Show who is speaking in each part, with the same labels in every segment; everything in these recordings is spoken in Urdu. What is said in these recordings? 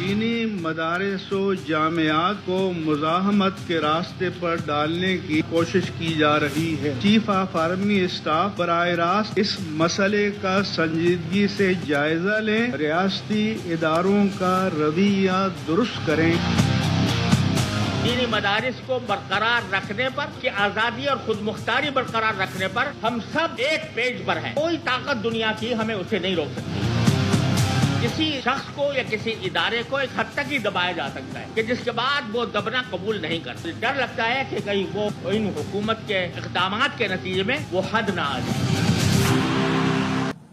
Speaker 1: دینی مدارس و جامعات کو مزاحمت کے راستے پر ڈالنے کی کوشش کی جا رہی ہے۔ چیف آف آرمی اسٹاف براہ راست اس مسئلے کا سنجیدگی سے جائزہ لیں، ریاستی اداروں کا رویہ درست کریں۔
Speaker 2: دینی مدارس کو برقرار رکھنے پر کہ آزادی اور خود مختاری برقرار رکھنے پر ہم سب ایک پیج پر ہیں۔ کوئی طاقت دنیا کی ہمیں اسے نہیں روک سکتی۔ کسی شخص کو یا کسی ادارے کو ایک حد تک ہی دبایا جا سکتا ہے کہ جس کے بعد وہ دبنا قبول نہیں کرتے۔ ڈر لگتا ہے کہ کہیں وہ ان حکومت کے اقدامات کے نتیجے میں وہ حد نہ آ جائے۔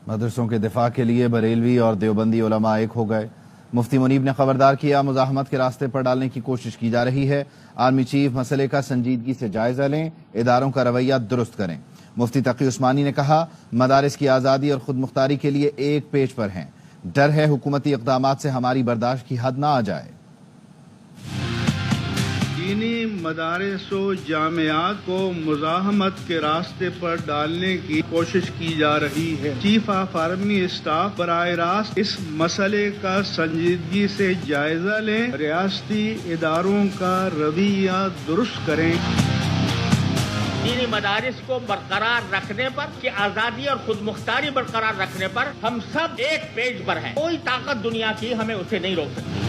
Speaker 3: مدرسوں کے دفاع کے لیے بریلوی اور دیوبندی علماء ایک ہو گئے۔ مفتی منیب نے خبردار کیا، مزاحمت کے راستے پر ڈالنے کی کوشش کی جا رہی ہے۔ آرمی چیف مسئلے کا سنجیدگی سے جائزہ لیں، اداروں کا رویہ درست کریں۔ مفتی تقی عثمانی نے کہا، مدارس کی آزادی اور خود مختاری کے لیے ایک پیج پر ہیں۔ ڈر ہے حکومتی اقدامات سے ہماری برداشت کی حد نہ آ جائے۔
Speaker 1: دینی مدارس و جامعات کو مزاحمت کے راستے پر ڈالنے کی کوشش کی جا رہی ہے۔ چیف آف آرمی اسٹاف براہ راست اس مسئلے کا سنجیدگی سے جائزہ لیں، ریاستی اداروں کا رویہ درست کریں۔
Speaker 2: دینی مدارس کو برقرار رکھنے پر کہ آزادی اور خود مختاری برقرار رکھنے پر ہم سب ایک پیج پر ہیں۔ کوئی طاقت دنیا کی ہمیں اسے نہیں روک سکتی۔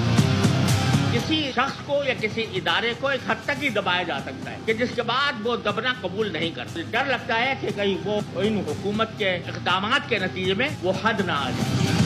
Speaker 2: کسی شخص کو یا کسی ادارے کو ایک حد تک ہی دبایا جا سکتا ہے کہ جس کے بعد وہ دبنا قبول نہیں کرتے۔ ڈر لگتا ہے کہ کہیں وہ ان حکومت کے اقدامات کے نتیجے میں وہ حد نہ آ جائے۔